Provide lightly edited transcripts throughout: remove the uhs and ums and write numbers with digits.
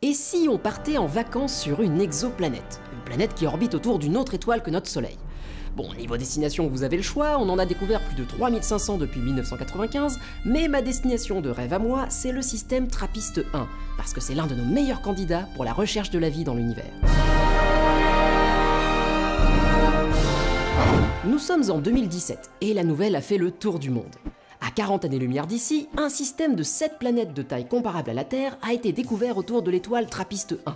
Et si on partait en vacances sur une exoplanète? Une planète qui orbite autour d'une autre étoile que notre Soleil. Bon, niveau destination, vous avez le choix, on en a découvert plus de 3500 depuis 1995, mais ma destination de rêve à moi, c'est le système TRAPPIST 1, parce que c'est l'un de nos meilleurs candidats pour la recherche de la vie dans l'univers. Nous sommes en 2017, et la nouvelle a fait le tour du monde. À 40 années-lumière d'ici, un système de 7 planètes de taille comparable à la Terre a été découvert autour de l'étoile TRAPPIST 1.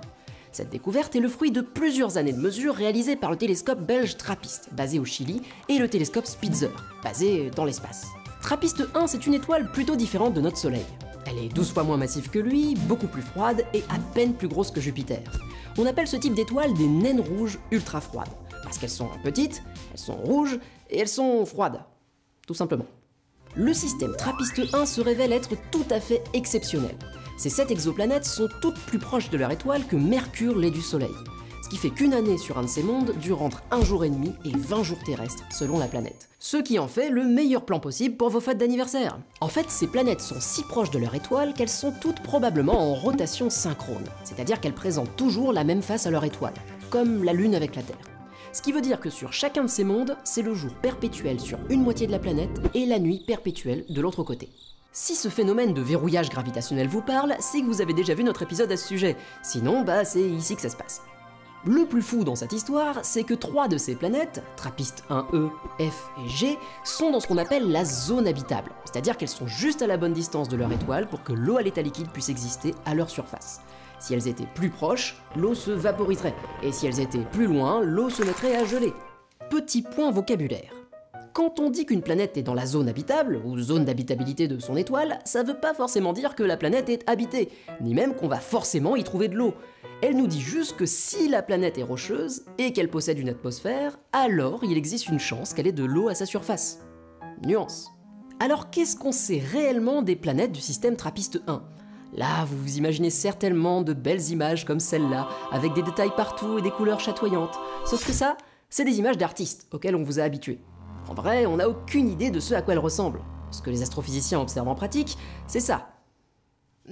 Cette découverte est le fruit de plusieurs années de mesures réalisées par le télescope belge TRAPPIST, basé au Chili, et le télescope Spitzer, basé dans l'espace. TRAPPIST 1, c'est une étoile plutôt différente de notre Soleil. Elle est 12 fois moins massive que lui, beaucoup plus froide et à peine plus grosse que Jupiter. On appelle ce type d'étoiles des naines rouges ultra froides, parce qu'elles sont petites, elles sont rouges et elles sont froides, tout simplement. Le système TRAPPIST 1 se révèle être tout à fait exceptionnel. Ces 7 exoplanètes sont toutes plus proches de leur étoile que Mercure l'est du Soleil, ce qui fait qu'une année sur un de ces mondes dure entre 1 jour et demi et 20 jours terrestres selon la planète. Ce qui en fait le meilleur plan possible pour vos fêtes d'anniversaire. En fait, ces planètes sont si proches de leur étoile qu'elles sont toutes probablement en rotation synchrone, c'est-à-dire qu'elles présentent toujours la même face à leur étoile, comme la Lune avec la Terre. Ce qui veut dire que sur chacun de ces mondes, c'est le jour perpétuel sur une moitié de la planète et la nuit perpétuelle de l'autre côté. Si ce phénomène de verrouillage gravitationnel vous parle, c'est que vous avez déjà vu notre épisode à ce sujet, sinon c'est ici que ça se passe. Le plus fou dans cette histoire, c'est que 3 de ces planètes, TRAPPIST 1e, F et G, sont dans ce qu'on appelle la zone habitable, c'est-à-dire qu'elles sont juste à la bonne distance de leur étoile pour que l'eau à l'état liquide puisse exister à leur surface. Si elles étaient plus proches, l'eau se vaporiserait, et si elles étaient plus loin, l'eau se mettrait à geler. Petit point vocabulaire. Quand on dit qu'une planète est dans la zone habitable, ou zone d'habitabilité de son étoile, ça veut pas forcément dire que la planète est habitée, ni même qu'on va forcément y trouver de l'eau. Elle nous dit juste que si la planète est rocheuse, et qu'elle possède une atmosphère, alors il existe une chance qu'elle ait de l'eau à sa surface. Nuance. Alors qu'est-ce qu'on sait réellement des planètes du système TRAPPIST 1 ? Là, vous vous imaginez certainement de belles images comme celle-là, avec des détails partout et des couleurs chatoyantes. Sauf que ça, c'est des images d'artistes auxquelles on vous a habitué. En vrai, on n'a aucune idée de ce à quoi elles ressemblent. Ce que les astrophysiciens observent en pratique, c'est ça.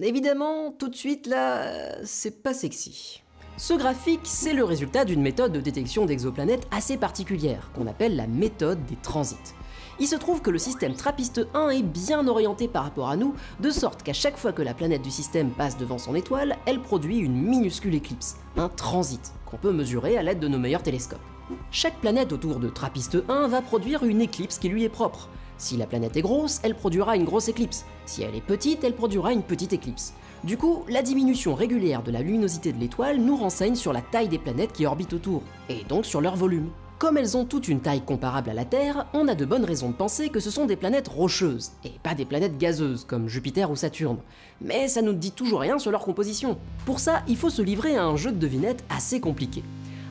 Évidemment, tout de suite là, c'est pas sexy. Ce graphique, c'est le résultat d'une méthode de détection d'exoplanètes assez particulière, qu'on appelle la méthode des transits. Il se trouve que le système TRAPPIST 1 est bien orienté par rapport à nous, de sorte qu'à chaque fois que la planète du système passe devant son étoile, elle produit une minuscule éclipse, un transit, qu'on peut mesurer à l'aide de nos meilleurs télescopes. Chaque planète autour de TRAPPIST 1 va produire une éclipse qui lui est propre. Si la planète est grosse, elle produira une grosse éclipse. Si elle est petite, elle produira une petite éclipse. Du coup, la diminution régulière de la luminosité de l'étoile nous renseigne sur la taille des planètes qui orbitent autour, et donc sur leur volume. Comme elles ont toutes une taille comparable à la Terre, on a de bonnes raisons de penser que ce sont des planètes rocheuses, et pas des planètes gazeuses comme Jupiter ou Saturne. Mais ça nous dit toujours rien sur leur composition. Pour ça, il faut se livrer à un jeu de devinettes assez compliqué.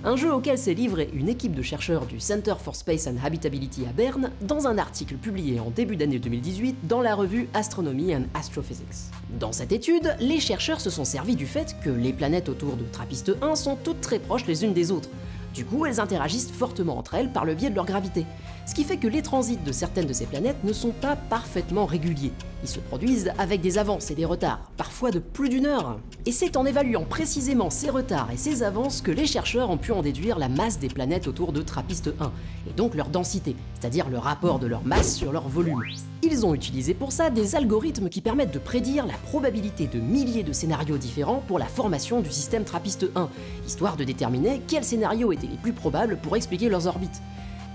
Un jeu auquel s'est livrée une équipe de chercheurs du Center for Space and Habitability à Berne dans un article publié en début d'année 2018 dans la revue Astronomy and Astrophysics. Dans cette étude, les chercheurs se sont servis du fait que les planètes autour de TRAPPIST 1 sont toutes très proches les unes des autres. Du coup, elles interagissent fortement entre elles par le biais de leur gravité, ce qui fait que les transits de certaines de ces planètes ne sont pas parfaitement réguliers. Ils se produisent avec des avances et des retards, parfois de plus d'1 heure. Et c'est en évaluant précisément ces retards et ces avances que les chercheurs ont pu en déduire la masse des planètes autour de TRAPPIST 1, et donc leur densité, c'est-à-dire le rapport de leur masse sur leur volume. Ils ont utilisé pour ça des algorithmes qui permettent de prédire la probabilité de milliers de scénarios différents pour la formation du système TRAPPIST 1, histoire de déterminer quels scénarios étaient les plus probables pour expliquer leurs orbites.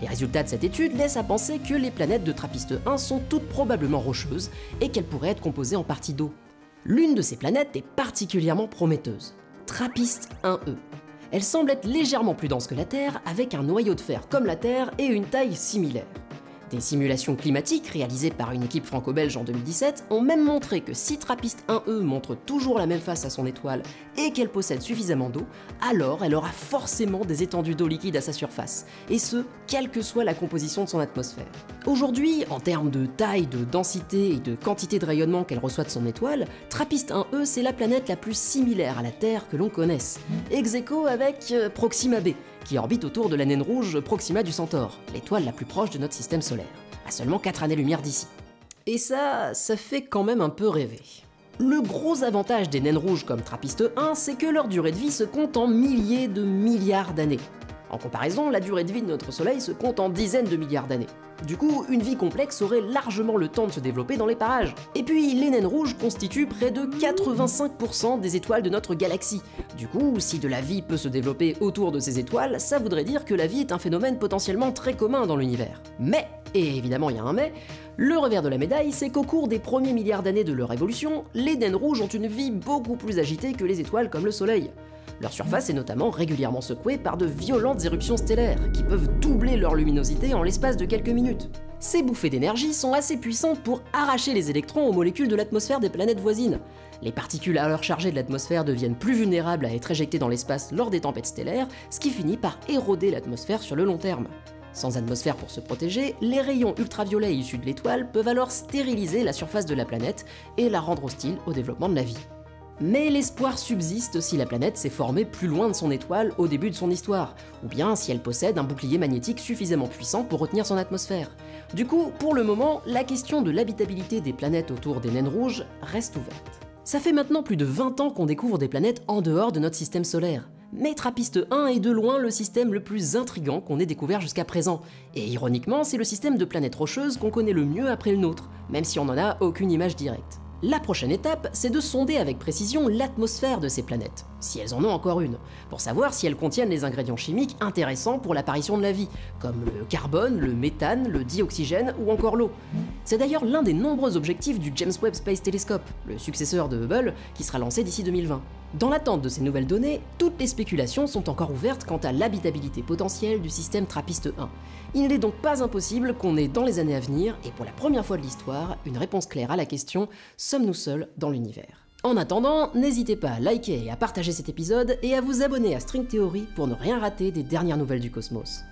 Les résultats de cette étude laissent à penser que les planètes de TRAPPIST 1 sont toutes probablement rocheuses et qu'elles pourraient être composées en partie d'eau. L'une de ces planètes est particulièrement prometteuse, TRAPPIST 1e. Elle semble être légèrement plus dense que la Terre, avec un noyau de fer comme la Terre et une taille similaire. Des simulations climatiques réalisées par une équipe franco-belge en 2017 ont même montré que si TRAPPIST 1e montre toujours la même face à son étoile et qu'elle possède suffisamment d'eau, alors elle aura forcément des étendues d'eau liquide à sa surface, et ce, quelle que soit la composition de son atmosphère. Aujourd'hui, en termes de taille, de densité et de quantité de rayonnement qu'elle reçoit de son étoile, TRAPPIST 1e c'est la planète la plus similaire à la Terre que l'on connaisse, ex aequo avec Proxima b, qui orbite autour de la naine rouge Proxima du Centaure, l'étoile la plus proche de notre système solaire, à seulement 4 années-lumière d'ici. Et ça fait quand même un peu rêver. Le gros avantage des naines rouges comme TRAPPIST-1, c'est que leur durée de vie se compte en milliers de milliards d'années. En comparaison, la durée de vie de notre Soleil se compte en dizaines de milliards d'années. Du coup, une vie complexe aurait largement le temps de se développer dans les parages. Et puis, les naines rouges constituent près de 85% des étoiles de notre galaxie. Du coup, si de la vie peut se développer autour de ces étoiles, ça voudrait dire que la vie est un phénomène potentiellement très commun dans l'univers. Mais, et évidemment il y a un mais, le revers de la médaille, c'est qu'au cours des premiers milliards d'années de leur évolution, les naines rouges ont une vie beaucoup plus agitée que les étoiles comme le Soleil. Leur surface est notamment régulièrement secouée par de violentes éruptions stellaires, qui peuvent doubler leur luminosité en l'espace de quelques minutes. Ces bouffées d'énergie sont assez puissantes pour arracher les électrons aux molécules de l'atmosphère des planètes voisines. Les particules alors chargées de l'atmosphère deviennent plus vulnérables à être éjectées dans l'espace lors des tempêtes stellaires, ce qui finit par éroder l'atmosphère sur le long terme. Sans atmosphère pour se protéger, les rayons ultraviolets issus de l'étoile peuvent alors stériliser la surface de la planète et la rendre hostile au développement de la vie. Mais l'espoir subsiste si la planète s'est formée plus loin de son étoile au début de son histoire, ou bien si elle possède un bouclier magnétique suffisamment puissant pour retenir son atmosphère. Du coup, pour le moment, la question de l'habitabilité des planètes autour des naines rouges reste ouverte. Ça fait maintenant plus de 20 ans qu'on découvre des planètes en dehors de notre système solaire. Mais TRAPPIST-1 est de loin le système le plus intriguant qu'on ait découvert jusqu'à présent. Et ironiquement, c'est le système de planètes rocheuses qu'on connaît le mieux après le nôtre, même si on n'en a aucune image directe. La prochaine étape, c'est de sonder avec précision l'atmosphère de ces planètes, si elles en ont encore une, pour savoir si elles contiennent les ingrédients chimiques intéressants pour l'apparition de la vie, comme le carbone, le méthane, le dioxygène ou encore l'eau. C'est d'ailleurs l'un des nombreux objectifs du James Webb Space Telescope, le successeur de Hubble, qui sera lancé d'ici 2020. Dans l'attente de ces nouvelles données, toutes les spéculations sont encore ouvertes quant à l'habitabilité potentielle du système TRAPPIST-1. Il n'est donc pas impossible qu'on ait dans les années à venir, et pour la première fois de l'histoire, une réponse claire à la question « Sommes-nous seuls dans l'univers ?» En attendant, n'hésitez pas à liker et à partager cet épisode et à vous abonner à String Theory pour ne rien rater des dernières nouvelles du cosmos.